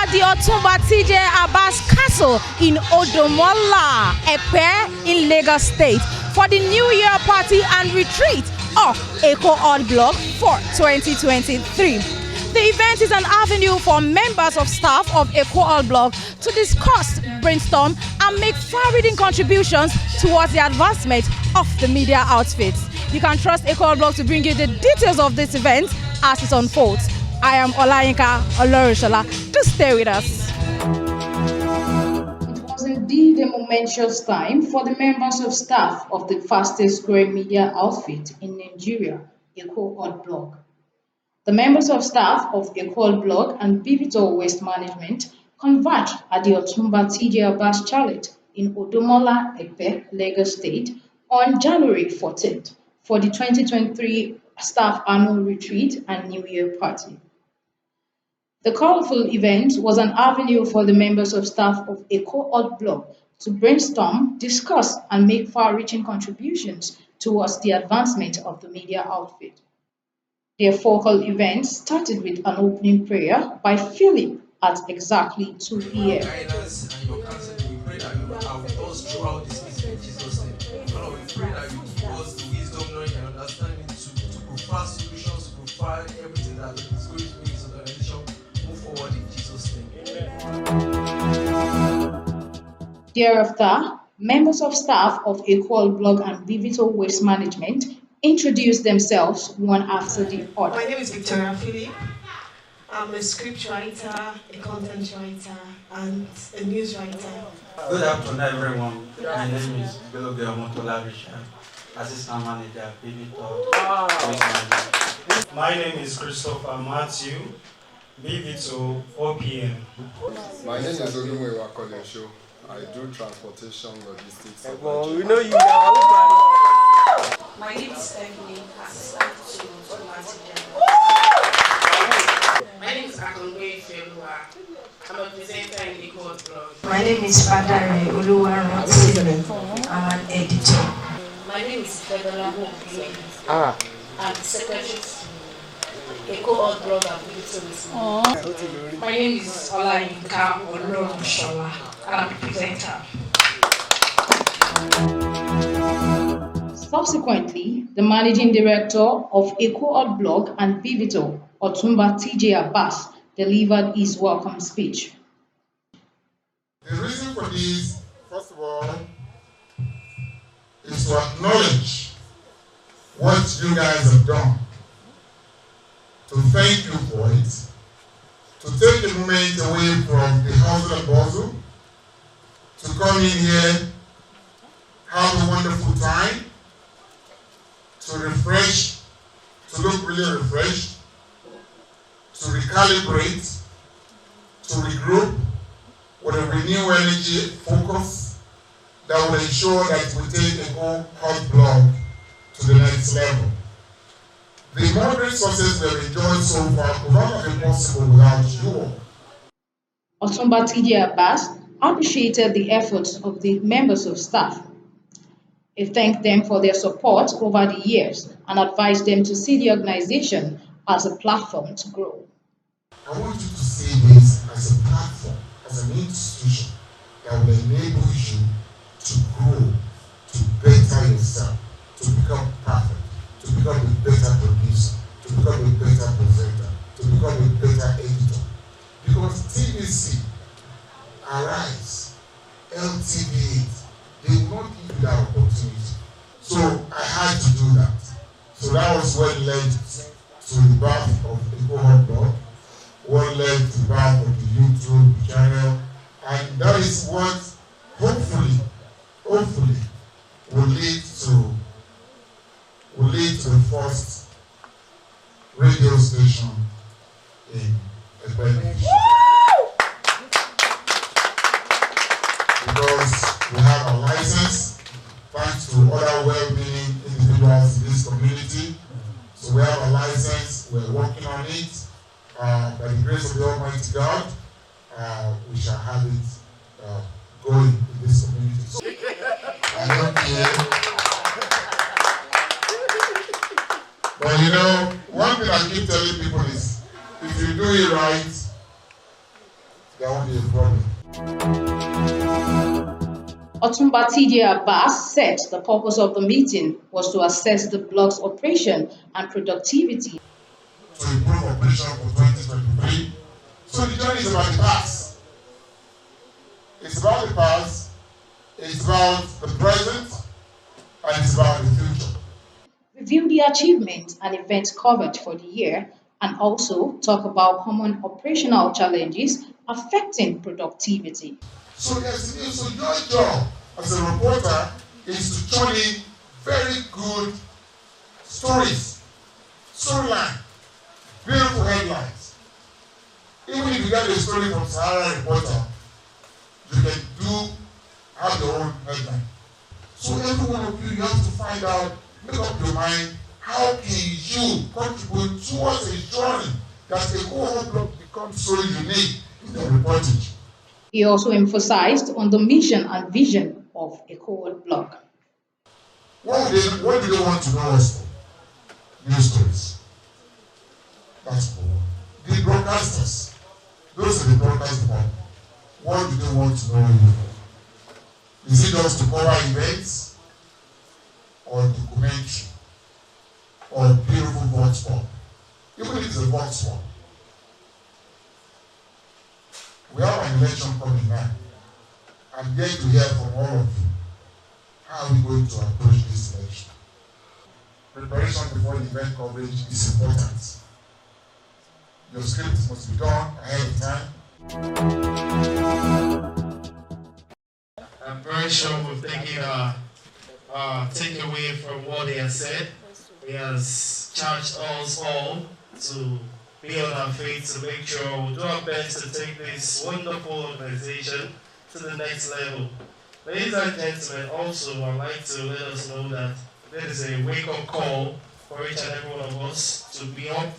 at the Otumba TJ Abbas Castle in Odomola, Epe in Lagos State for the New Year party and retreat of EKO Odd Block for 2023. The event is an avenue for members of staff of EKO Odd Block to discuss, brainstorm, and make far-reaching contributions towards the advancement of the media outfits. You can trust EKO Odd Block to bring you the details of this event as it unfolds. I am Olayinka Olorishola. Do stay with us. It was indeed a momentous time for the members of staff of the fastest growing media outfit in Nigeria, EKO Odd Block. The members of staff of EKO Odd Block and Pivotal Waste Management converged at the Otumba TJ Abbas Chalet in Odomola, Epe, Lagos State on January 14th for the 2023 staff annual retreat and New Year party. The colorful event was an avenue for the members of staff of EKO Odd Block to brainstorm, discuss, and make far-reaching contributions towards the advancement of the media outfit. Their focal event started with an opening prayer by Philip at exactly 2 p.m. Thereafter, members of staff of EKO Odd Block and Pivotal Waste Management introduced themselves one after the other. My name is Victoria Philip. I'm a script writer, a content writer, and a news writer. Good afternoon, everyone. My name is Beloge Omotola Richard, Assistant Manager, Pivotal Waste Management. My name is Christopher Matthew, Pivotal OPM. My name is Oluwe Wakolesho. I do transportation logistics. We know you are. My name is Stephanie, assistant to Martin. My name is Akongwe Felua. I'm a presenter in EKO Odd Block. My name is Fadare Oluwaran. I'm an editor. My name is Federal Hope. I'm the secretary to EKO Odd Block and Pivotal. My name is Olayinka Olorishola. I'm a presenter. Subsequently, the managing director of EKO Odd Block and Pivotal, Otumba TJ Abbas, delivered his welcome speech. The reason for this, first of all, is to acknowledge what you guys have done, to thank you for it, to take a moment away from the hustle and bustle, to come in here, have a wonderful time, to refresh, to look really refreshed, to recalibrate, to regroup with a renewed energy focus that will ensure that we take EKO Odd Block to the next level. The moderate success we have enjoyed so far could not have been possible without you all. Otumba TJ Abbas appreciated the efforts of the members of staff. He thanked them for their support over the years and advised them to see the organization as a platform to grow. I want you to see this as a platform, as an institution that will enable you to grow, to better yourself, to become perfect, to become a better producer, to become a better presenter, to become a better editor. Because TVC, Arise, LTV8, they will not give you that opportunity. So I had to do that. So that was what led to the birth of EKO Odd Block, what led to the birth of the YouTube channel, and that is what hopefully will lead to the first radio station in Epe. Because we have a license, thanks to other well-meaning individuals in this community. So we have a license, we're working on it. By the grace of the Almighty God, we shall have it going in this community. So, I don't care. But you know, one thing I keep telling people is, if you do it right, there won't be a problem. Otumba TJ Abbas said the purpose of the meeting was to assess the blog's operation and productivity. To improve operation for 2023. So the journey is about the past. It's about the past, it's about the present, and it's about the future. Review the achievements and events covered for the year, and also talk about common operational challenges affecting productivity. So your job as a reporter is to turn in very good stories, storyline, beautiful headlines. Even if you get a story from Sahara Reporter, you can have your own headline. So every one of you have to find out, make up your mind, how can you contribute towards ensuring that a EKO blog becomes so unique in the reportage. He also emphasized on the mission and vision of EKO blog. What do they want to know us for? News stories. That's cool. The broadcasters, those are the broadcast department. What do they want to know you for? Is it just to cover events, or documentary, or beautiful vox pop? Even if it's a vox pop. We have an election coming now. I'm yet to hear from all of you. How are we going to approach this election? Preparation before the event coverage is important. Your script must be done ahead of time. I'm very sure we've taken takeaway from what he has said. He has charged us all to be on our feet to make sure we do our best to take this wonderful organization to the next level. Ladies and gentlemen, also I'd like to let us know that there is a wake-up call for each and every one of us to be up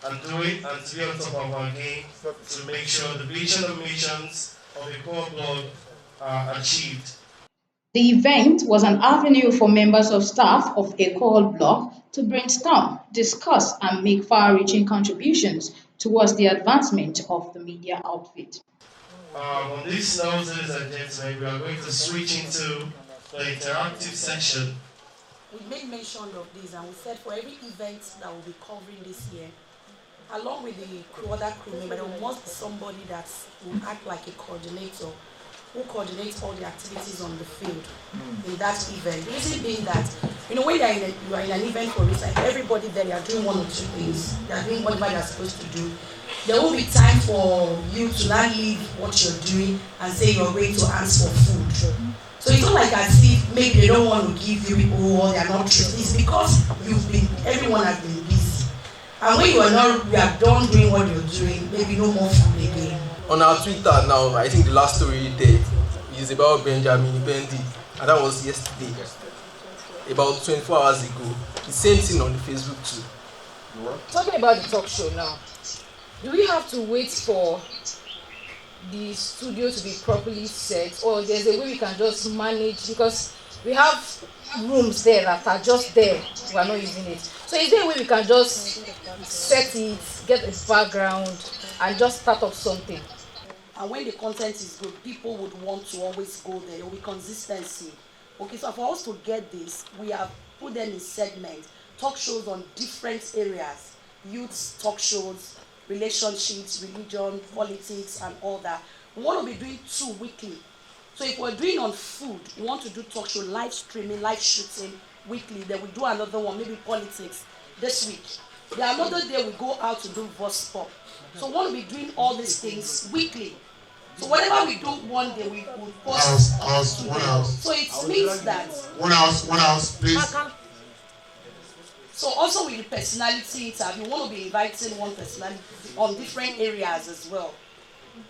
and do it and to be on top of our game to make sure the vision and missions of the EKO blog are achieved. The event was an avenue for members of staff of EKO blog to brainstorm, discuss, and make far-reaching contributions towards the advancement of the media outfit. On this note, ladies and gentlemen, we are going to switch into the interactive session. We made mention of this and we said for every event that we'll be covering this year, along with the other crew member, there must be somebody that will act like a coordinator who coordinates all the activities on the field in that event. The reason being that, when you are in an event, for instance, everybody there, they are doing one or two things. They are doing whatever they are supposed to do. There will be time for you to not leave what you're doing and say you're going to ask for food. So it's not like as if maybe they don't want to give you people or they are not treated. It's because everyone has been busy. And when you are done doing what you're doing, maybe no more food again. On our Twitter now, I think the last story there is about Benjamin Bendi, and that was yesterday, about 24 hours ago. The same thing on the Facebook too. Talking about the talk show now, do we have to wait for the studio to be properly set, or there's a way we can just manage, because we have rooms there that are just there, we are not using it. So is there a way we can just set it, get a background, and just start up something? And when the content is good, people would want to always go there. There will be consistency. Okay, so for us to get this, we have put them in segments, talk shows on different areas, youth talk shows, relationships, religion, politics, and all that. We want to be doing 2 weekly. So if we're doing on food, we want to do talk show, live streaming, live shooting weekly. Then we do another one, maybe politics, this week. Then another day we go out to do voice pop. So we want to be doing all these things weekly. So whatever we do one day, we will post. One house. So it means that. One house, please. So also with the personality interview, we want to be inviting one personality on different areas as well.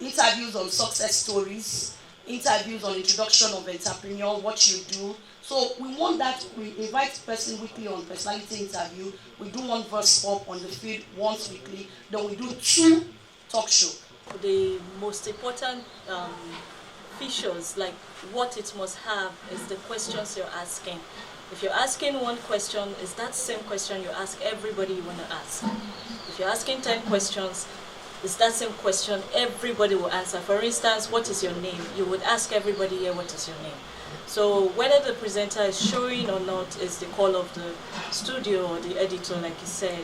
Interviews on success stories, interviews on introduction of entrepreneur, what you do. So we want that, we invite person weekly on personality interview, we do one verse pop on the field once weekly, then we do 2 talk show. The most important features, like what it must have, is the questions you're asking. If you're asking one question, is that same question you ask everybody you want to ask. If you're asking 10 questions, It's that same question everybody will answer. For instance, what is your name? You would ask everybody here, what is your name? So whether the presenter is showing or not is the call of the studio or the editor, like you said.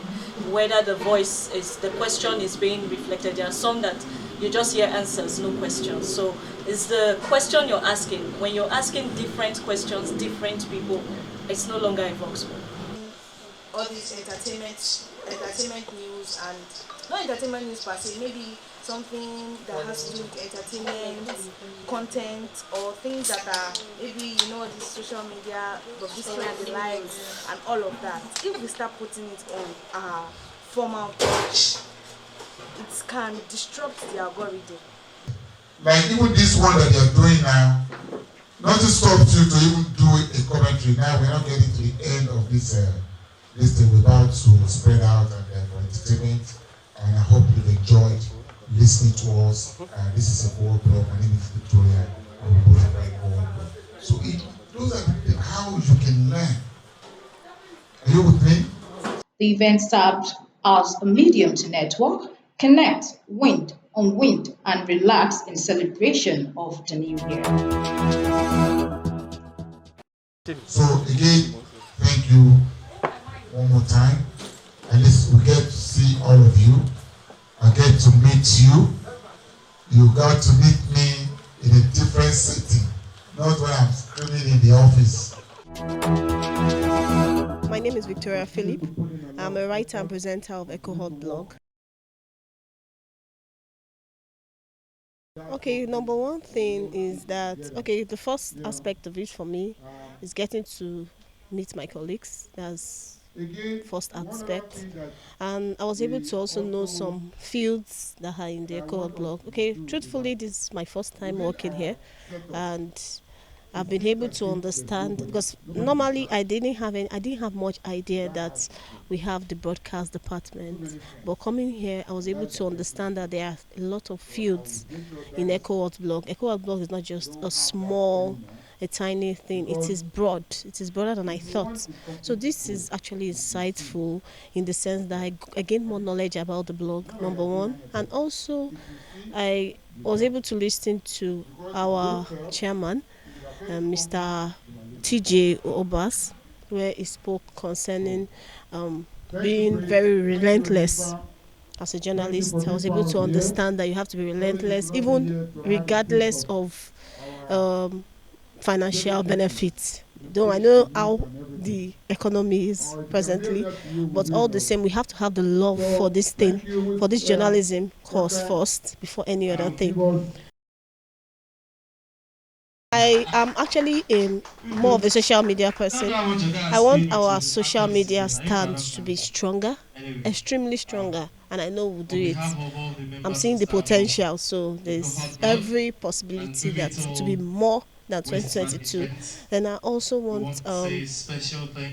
Whether the voice is, the question is being reflected. There are some that you just hear answers, no questions. So it's the question you're asking. When you're asking different questions, different people, it's no longer a vox pop. All these entertainment news, and not entertainment news per se, maybe something that has to do with entertainment content, or things that are maybe the social media, but this and the likes and all of that. If we start putting it on our formal page, it can disrupt the algorithm. Like even this one that they are doing now, not to stop you to even do a commentary. Now we're not getting to the end of this thing. We're about to spread out and for entertainment. And I hope you've enjoyed listening to us. This is a co-op blog. My name is Victoria. I'm both by co-op blog. So those are how you can learn. Are you with me? The event serves as a medium to network, connect, unwind, and relax in celebration of the new year. So again, thank you one more time. At least we get to see all of you. I get to meet you. You got to meet me in a different setting, not when I'm screaming in the office. My name is Victoria Philip. I'm a writer and presenter of EKO blog. Okay, number one thing is that, the first aspect of it for me is getting to meet my colleagues. That's first aspect. And I was able to also know some fields that are in the EKO blog. Okay, truthfully, this is my first time working here, and I've been able to understand, because normally I didn't have much idea that we have the broadcast department. But coming here, I was able to understand that there are a lot of fields in EKO blog. EKO blog is not just a tiny thing. It is broad. It is broader than I thought. So this is actually insightful in the sense that I gained more knowledge about the blog, number one. And also, I was able to listen to our chairman, Mr. TJ Obas, where he spoke concerning being very relentless. As a journalist, I was able to understand that you have to be relentless, even regardless of financial benefits. Though I know how the economy is presently, but all the same, we have to have the love for this thing, for this journalism course first, before any other thing. I am actually more of a social media person. I want our social media stand to be stronger, extremely stronger, and I know we'll do it. I'm seeing the potential, so there's every possibility that to be more than 2022. Then I also want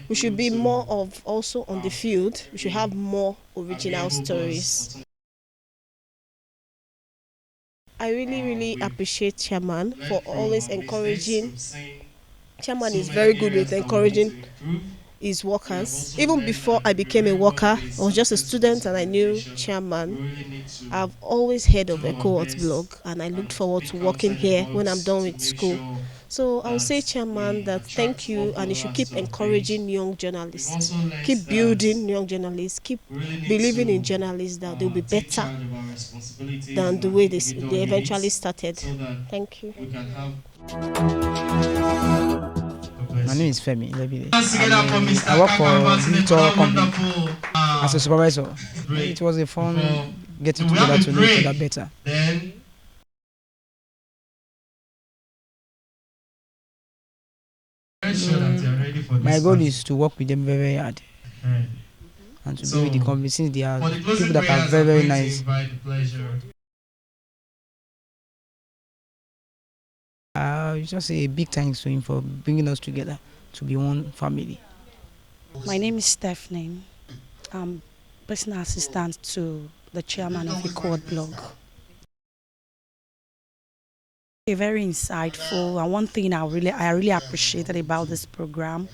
we should be more of also on the field. We should have more original stories. I really appreciate Chairman for always encouraging. Chairman is very good with encouraging his workers. Even before I became a worker, I was just a student and I knew Chairman. I've always heard of EKO blog, and I looked forward to working here when I'm done with school. So I'll say, Chairman, that thank you, and you should keep encouraging young journalists, keep building young journalists, keep believing in journalists that they'll be better than the way they eventually started. Thank you. My name is Femi Lebide. I work for digital company as a supervisor. It was a fun getting together to know each other better. My goal is to work with them very hard and to be with the company, since they are people that are very nice. Just say a big thanks to him for bringing us together to be one family. My name is Stephanie. I'm personal assistant to the chairman of EKO blog. Very insightful, and one thing I really appreciated about this program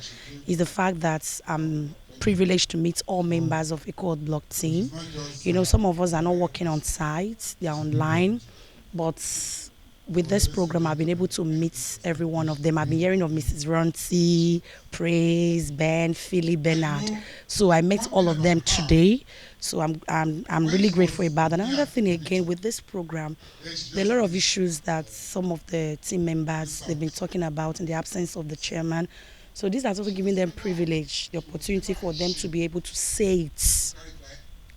is the fact that I'm privileged to meet all members of EKO Block team. You know, some of us are not working on site, they are online, but with this program, I've been able to meet every one of them. I've been hearing of Mrs. Ronti, Praise, Ben, Philly, Bernard. So I met all of them today. So I'm really grateful about that. Another thing again with this program, there are a lot of issues that some of the team members they've been talking about in the absence of the chairman. So this has also given them privilege, the opportunity for them to be able to say it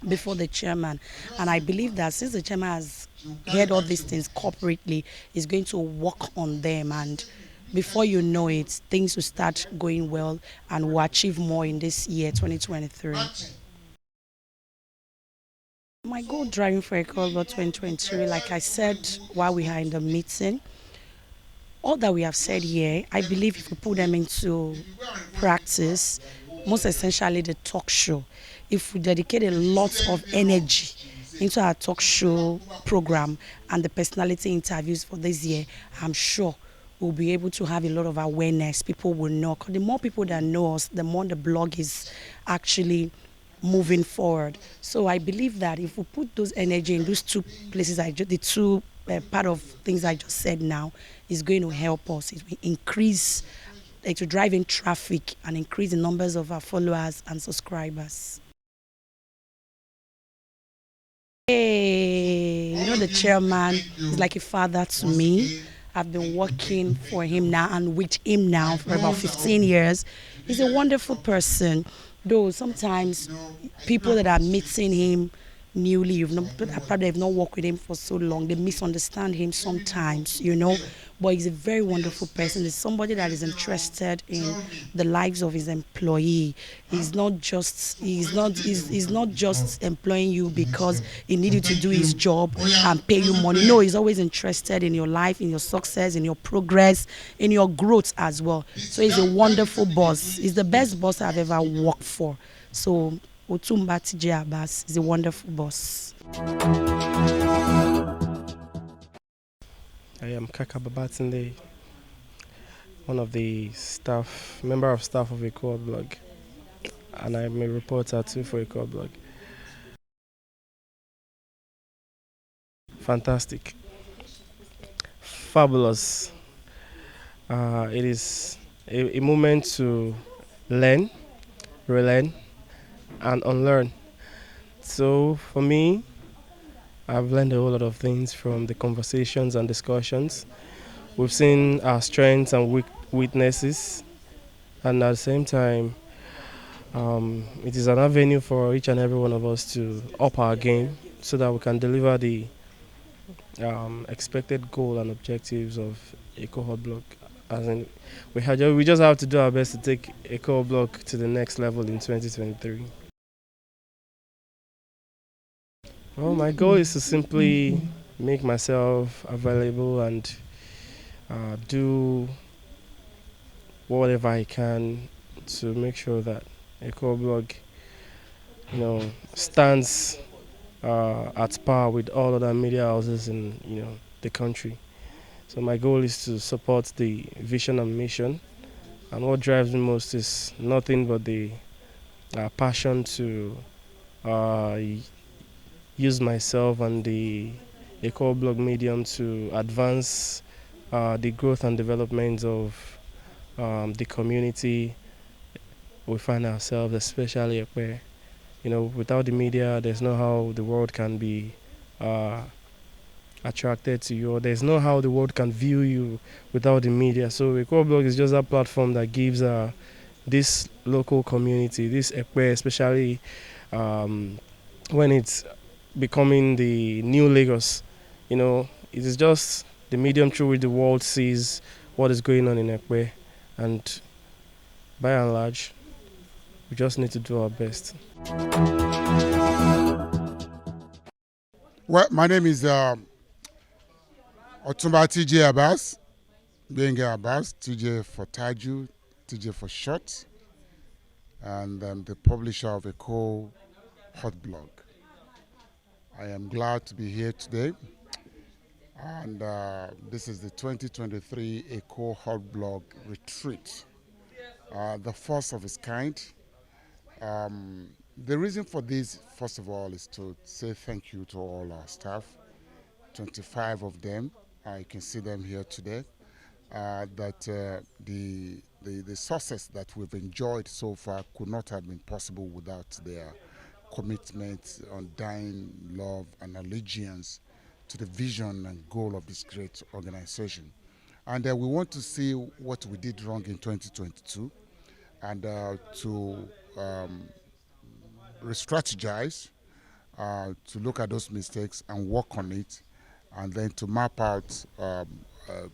before the chairman. And I believe that since the chairman has heard all these things corporately, is going to work on them, and before you know it, things will start going well and we'll achieve more in this year 2023. My goal driving for EKO 2023, like I said while we are in the meeting, all that we have said here, I believe if we put them into practice, most essentially the talk show, if we dedicate a lot of energy into our talk show program and the personality interviews for this year, I'm sure we'll be able to have a lot of awareness. People will know. 'Cause the more people that know us, the more the blog is actually moving forward. So I believe that if we put those energy in those two places, the two part of things I just said now, is going to help us. It will increase, it will drive in traffic and increase the numbers of our followers and subscribers. Hey, you know the chairman is like a father to me. I've been working for him now and with him now for about 15 years. He's a wonderful person, though sometimes people that are meeting him newly, probably have not worked with him for so long, they misunderstand him sometimes, you know. But he's a very wonderful person. He's somebody that is interested in the lives of his employee. He's not just employing you because he needs you to do his job and pay you money. No, he's always interested in your life, in your success, in your progress, in your growth as well. So he's a wonderful boss. He's the best boss I've ever worked for. So Otumba TJ Abbas is a wonderful boss. I am Kaka Babatunde, one of the member of staff of EKO Blog, and I'm a reporter too for EKO Blog. Fantastic, fabulous. It is a moment to learn, relearn, and unlearn. So for me, I've learned a whole lot of things from the conversations and discussions. We've seen our strengths and weaknesses, and at the same time, it is an avenue for each and every one of us to up our game so that we can deliver the expected goal and objectives of EKO Blog. As in, we just have to do our best to take EKO Blog to the next level in 2023. Well, my goal is to simply make myself available and do whatever I can to make sure that EKO Blog, stands at par with all other media houses in the country. So my goal is to support the vision and mission, and what drives me most is nothing but the passion to use myself and the EKO Blog medium to advance the growth and development of the community we find ourselves, especially where, without the media, there's no how the world can be attracted to you, or there's no how the world can view you without the media. So EKO Blog is just a platform that gives this local community, this Ekwe, especially when it's becoming the new Lagos, it is just the medium through which the world sees what is going on in Ekwe, and by and large, we just need to do our best. Well, my name is Otumba TJ Abbas, Benga Abbas, TJ for Taju, TJ for short, and I'm the publisher of EKO Hot Blog. I am glad to be here today, and this is the 2023 EKO Hot Blog Retreat, the first of its kind. The reason for this, first of all, is to say thank you to all our staff, 25 of them. I can see them here today. The success that we've enjoyed so far could not have been possible without their commitment, undying love and allegiance to the vision and goal of this great organization. And we want to see what we did wrong in 2022 and to re-strategize, to look at those mistakes and work on it, and then to map out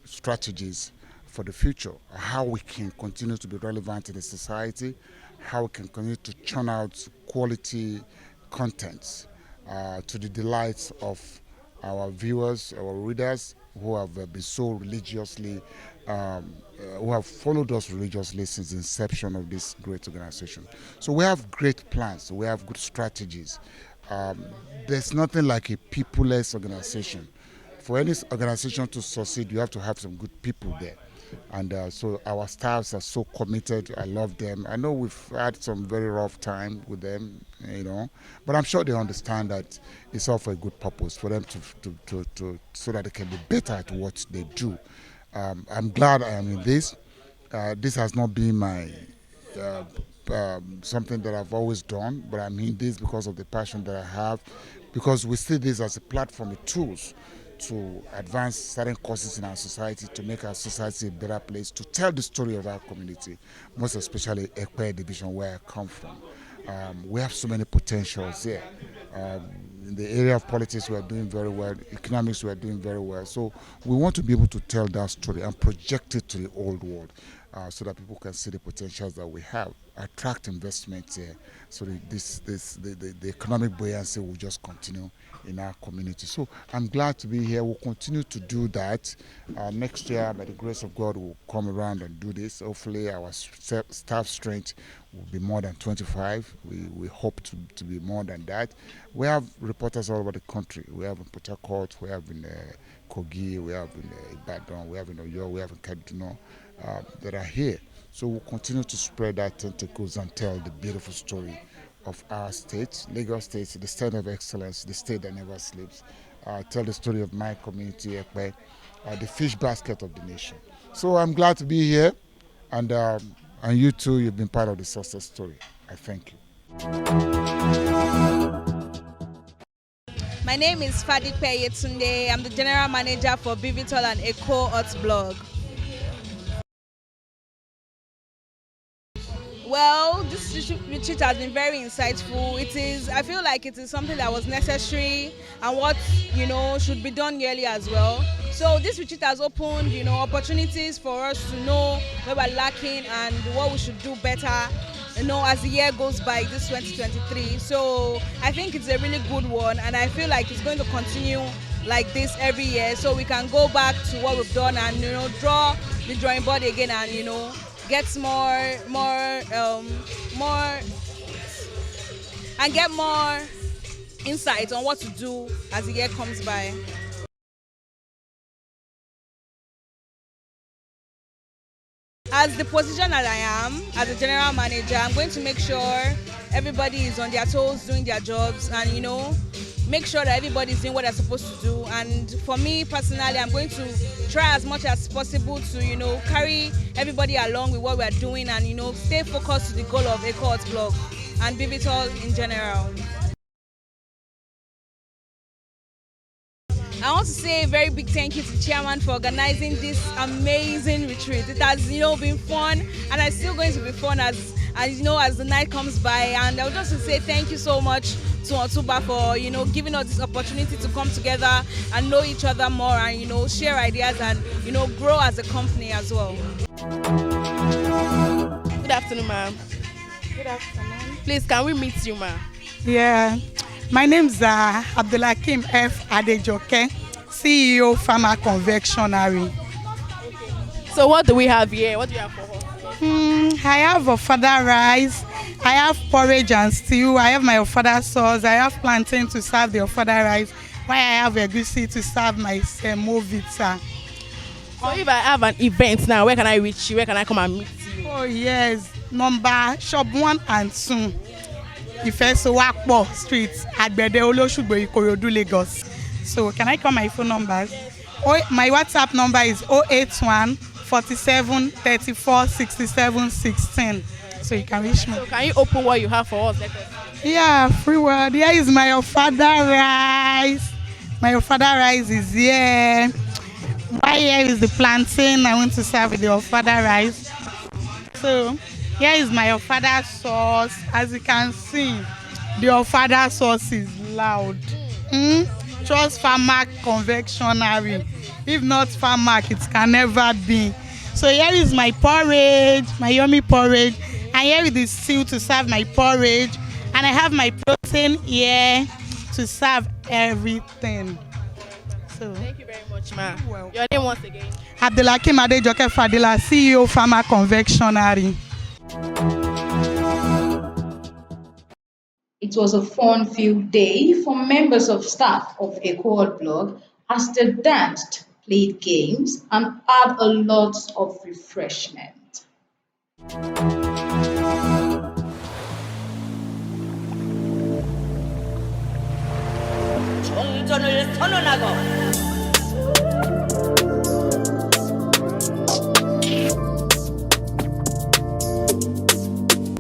strategies for the future, how we can continue to be relevant in the society, how we can continue to churn out quality contents to the delights of our viewers, our readers, who have been so religiously, who have followed us religiously since the inception of this great organization. So we have great plans, we have good strategies. There's nothing like a people-less organization. For any organization to succeed, you have to have some good people there. And so our staffs are so committed. I love them. I know we've had some very rough time with them, but I'm sure they understand that it's all for a good purpose, for them to so that they can be better at what they do. I'm glad I am in this. This has not been my something that I've always done, but I'm in this because of the passion that I have, because we see this as a platform, a tools to advance certain causes in our society, to make our society a better place, to tell the story of our community, most especially Ekpe division where I come from. We have so many potentials here. In the area of politics, we are doing very well. Economics, we are doing very well. So we want to be able to tell that story and project it to the old world, so that people can see the potentials that we have, attract investments here, so the economic buoyancy will just continue in our community. So I'm glad to be here. We'll continue to do that. Next year, by the grace of God, we'll come around and do this. Hopefully, our staff strength will be more than 25. We hope to be more than that. We have reporters all over the country. We have in Port Harcourt, we have in Kogi, we have in Ibadan, we have in Oyo, we have in Kaduna that are here. So we'll continue to spread our tentacles and tell the beautiful story of our state, Lagos State, the state of excellence, the state that never sleeps. Tell the story of my community, Ekpe, the fish basket of the nation. So I'm glad to be here, and you too, you've been part of the success story. I thank you. My name is Fadipe Yetunde. I'm the general manager for Bivitol and EKO Hot Blog. Well, this retreat has been very insightful. I feel like it is something that was necessary and what, should be done yearly as well. So this retreat has opened, opportunities for us to know where we're lacking and what we should do better, as the year goes by, this 2023. So I think it's a really good one, and I feel like it's going to continue like this every year, so we can go back to what we've done and, draw the drawing board again and, get more and get more insight on what to do as the year comes by. As the position that I am, as a general manager, I'm going to make sure everybody is on their toes doing their jobs and, make sure that everybody is doing what they're supposed to do. And for me personally, I'm going to try as much as possible to, carry everybody along with what we're doing and, stay focused to the goal of EKO Hot Blog and Bivitol in general. I want to say a very big thank you to Chairman for organizing this amazing retreat. It has, been fun, and it's still going to be fun as the night comes by. And I would just say thank you so much to Otuba for, giving us this opportunity to come together and know each other more and, share ideas and, grow as a company as well. Good afternoon, ma'am. Good afternoon. Please, can we meet you, ma'am? Yeah. My name is Abdulakim F. Adejoke, CEO Farmer Confectionery. So what do we have here? What do you have for us? I have ofada rice, I have porridge and stew, I have my ofada sauce, I have plantain to serve the ofada rice, while I have egusi to serve my semovita. So if I have an event now, where can I reach you? Where can I come and meet you? Oh yes, number shop 1 and 2. Ifesowapo Street, Agbede Olosugbo, Ikorodu, Lagos. So can I call my phone numbers? My WhatsApp number is 081 47 34 67 16. So you can reach me. So can you open what you have for us? Yeah, free word. Here is my Ofada rice. My Ofada rice is here. Why here is the plantain I want to serve with the Ofada rice. So here is my Ofada sauce. As you can see, the Ofada sauce is loud. Trust Farmac confectionery. If not Farmac, it can never be. So here is my porridge, my yummy porridge. And here is the stew to serve my porridge. And I have my protein here to serve everything. So thank you very much, ma. Your name once again? Abdelakim Adejoke Fadila, CEO Farmac Confectionery. It was a fun-filled day for members of staff of EKO blog as they danced, played games, and had a lot of refreshment.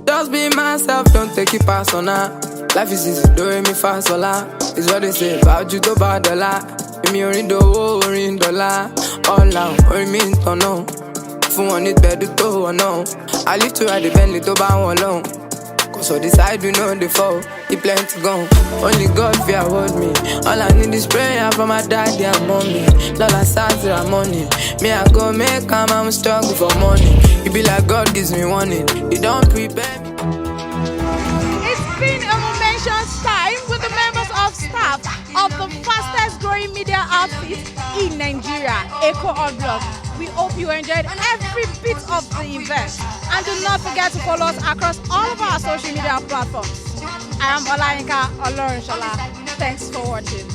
Just be myself, don't take it personal. Life is easy, don't me fast sola. It's what they say about you, to bad dollar. Me orin dollar. All out, or me to know. Fun one it better to or no. I live to ride the Bentley to buy one alone. Cause on the side we know the fall. He plenty gone. Only God fear hold me. All I need is prayer from my daddy and mommy. Lola Sazra money. Me I go make come, I'm struggle for money. It be like God gives me warning. He don't prepare me. It's been a momentous time with the members of staff of the fastest growing media outfit in Nigeria, EKO Blog. We hope you enjoyed every bit of the event. And do not forget to follow us across all of our social media platforms. I am Olayinka Olorunshola. Thanks for watching.